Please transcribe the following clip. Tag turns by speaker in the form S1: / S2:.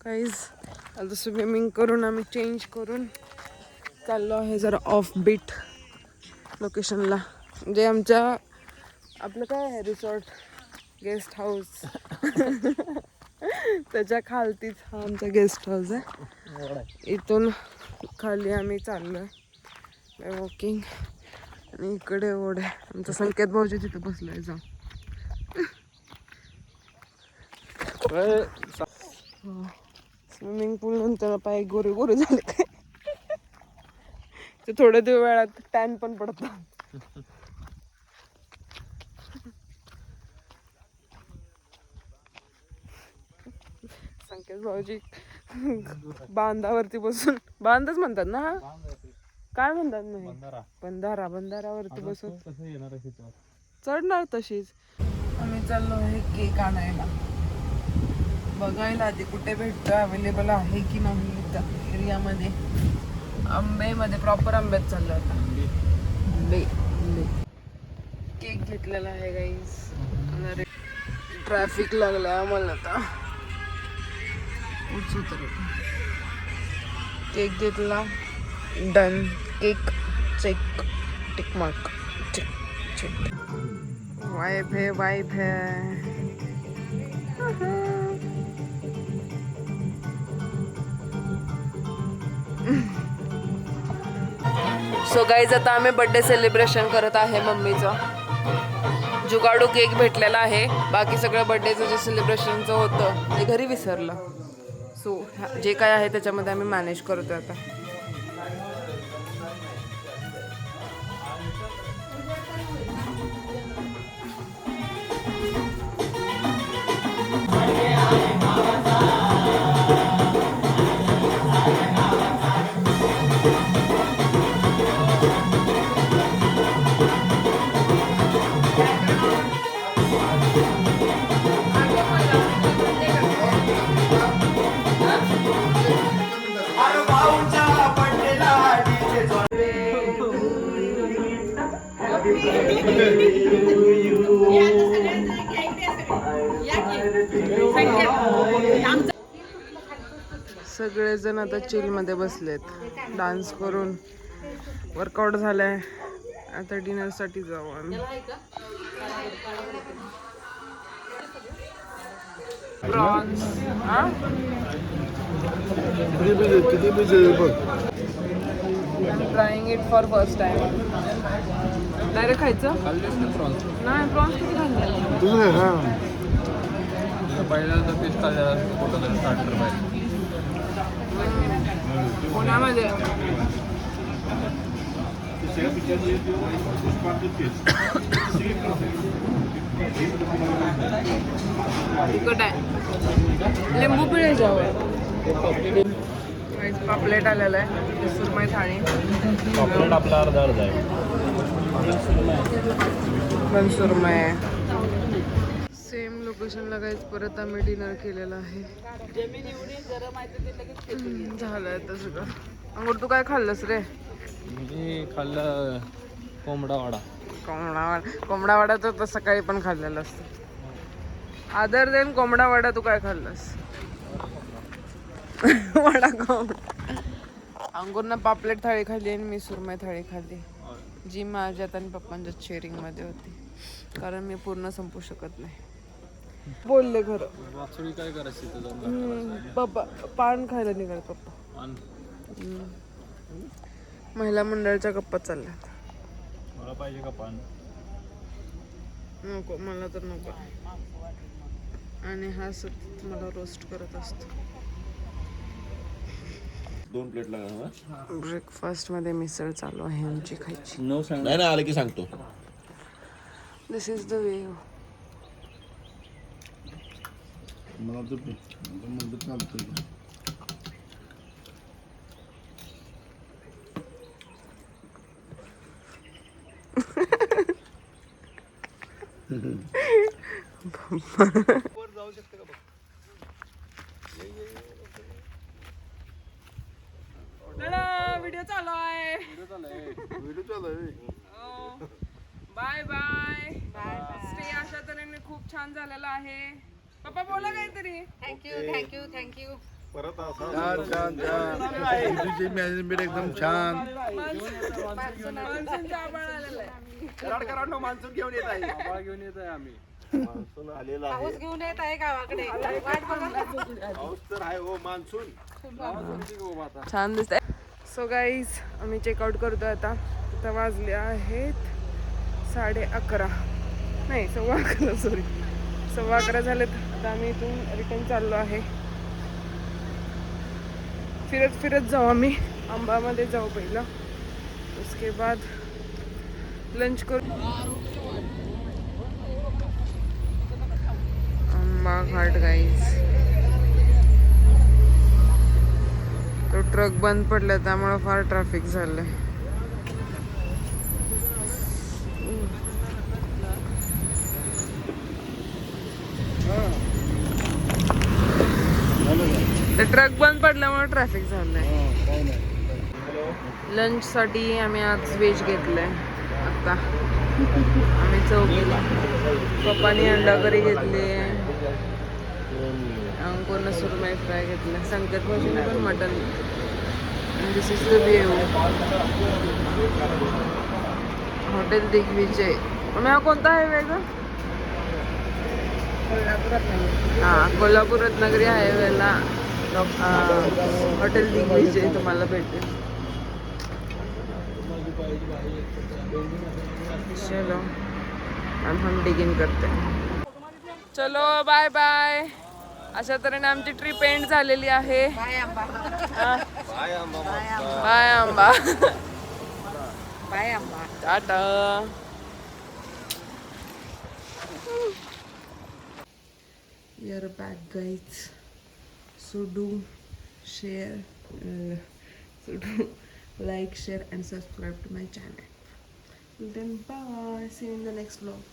S1: काहीच आता स्विमिंग करून आम्ही चेंज करून चाललो आहे जरा ऑफ बीट लोकेशनला. म्हणजे आमच्या आपलं काय आहे रिसॉर्ट गेस्ट हाऊस त्याच्या खालतीच हा आमचा गेस्ट हाऊस आहे. इथून खाली आम्ही चाललोय बाय वॉकिंग. आणि इकडे ओढ आहे. आमचा संकेत भाऊजी तिथं बसलाय जाऊन. स्विमिंग पूल नंतर पाय गोरे गोरे झाले काय ते थोड्या दिवस वेळात टॅन पण पडतात. संकेत भाऊजी बांधावरती बसून बांधच म्हणतात ना हा काय म्हणतात नाही बंधारा बंधारावरती बसून चढणार तशीच. आम्ही चाललो आहे केक आणायला बघायला आधी कुठे भेटतो अवेलेबल आहे की नाही इथं एरियामध्ये. आंबेमध्ये प्रॉपर आंब्यात चाललो आता. आंबे केक घेतलेला आहे गाईज. ट्रॅफिक लागलाय आम्हाला आता. केक घेतला done. Cake check tick mark check check. Vibe है वाइब है. सो गाईज आता आम्ही बर्थडे सेलिब्रेशन करत आहे मम्मीचं. जुगाडू केक भेटलेला आहे. बाकी सगळं बर्थडेचं जे सेलिब्रेशनचं होतं ते घरी विसरलं. सो जे काय आहे त्याच्यामध्ये आम्ही मॅनेज करतोय आता. सगळेजण आता चिल मध्ये बसलेत. डान्स करून वर्कआउट झालाय. आता डिनर साठी जाऊ आम्ही. Prawns trying it for first time. Direct खायचं नाही. प्रॉन्स किती खाल्ले
S2: पहिल्यांदा पीस खाल्लेला स्टार्टर पाहिजे
S1: पुण्यामध्ये. तिखट आहे. लिंबू पिळे जावं. पापलेट आलेला आहे. सुरमई थाळी.
S2: पापलेट आपला अर्धा आहे.
S1: पण सुरमई आहे. सेम लोकेशनला काहीच परत आम्ही डिनर केलेला आहे. झालंय आता सगळं. अंगूर तू काय खाल्लंस रे?
S2: मी खाल्लं कोंबडा वडा.
S1: कोंबडा वडा तर सकाळी पण खाल्लेला असतो. अदर देन कोंबडा वडा तू काय खाल्लंस? वडा कोंबडा. अंगूरनं पापलेट थाळी खाल्ली आणि मी सुरमई थाळी खाल्ली जी माझ्यात आणि पप्पांच्या शेअरिंग मध्ये होती. कारण मी पूर्ण संपू शकत नाही. बोलले खरं.
S2: वाचोळी काय करायची
S1: पप्पा पान खायला निघाल पप्पा. महिला मंडळाच्या गप्पा चालल्यात.
S2: मला पाहिजे का पान?
S1: नको मला तर नको. आणि हा सतत मला रोस्ट करत असतो.
S3: 2 प्लेट लागणार.
S1: ब्रेकफास्ट मध्ये मिसळ चालू आहे आमची खायची.
S3: नाही ना आले की सांगतो.
S1: दिस इज द वे.
S3: मला तर चालतंय.
S2: जाऊ शकते का बघ.
S1: व्हिडिओ चालू आहे. Bye bye. स्टे अशा तऱ्हेने खूप छान झालेला आहे. पप्पा बोला काहीतरी.
S4: Thank you thank you thank you.
S3: छान छान छान तुझी मॅनेजमेंट एकदम छान.
S2: मान्सून घेऊन येत आहे आम्ही.
S3: मान्सून आलेला आहे.
S4: पाऊस घेऊन येत आहे गावाकडे वाट बघा.
S3: पाऊस तर आहे हो मान्सून.
S1: छान दिसतंय. सो गाईज आम्ही चेकआउट करतोय आता वाजले आहेत 11:30 नाही 11:15 सॉरी 11:15 झालेत. आता आम्ही इथून रिटर्न चाललो आहे. फिरत फिरत जाऊ आम्ही आंबामध्ये जाऊ पहिला उसके बाद लंच करू. आंबा घाट गाईज. तो ट्रक बंद पडला त्यामुळे फार ट्रॅफिक झालंय. ते ट्रक बंद पडल्यामुळे ट्रॅफिक झालंय. लंच साठी आम्ही आज व्हेज घेतलंय. आता आम्ही चौघीला पप्पानी अंडा करी घेतली, अंकुरनं सुरमई फ्राय घेतलं, संकेत भाऊजीने पण मटन. This is the view. Hotel Digvijay. मग हा कोणता हायवे ग? हां कोल्हापूर रत्नागिरी हायवेला हॉटेल दिग्विजय तुम्हाला भेटेल. चलो हम डिगिंग करते. चलो बाय बाय. अशा तऱ्हेने आमची ट्रिप एंड झालेली आहे.
S4: बाय आंबा.
S1: बाय आंबा.
S4: बाय आंबा.
S1: Tata. We are back guys. So do share, so do like, share and subscribe to my channel. Till then bye. See you in the next vlog.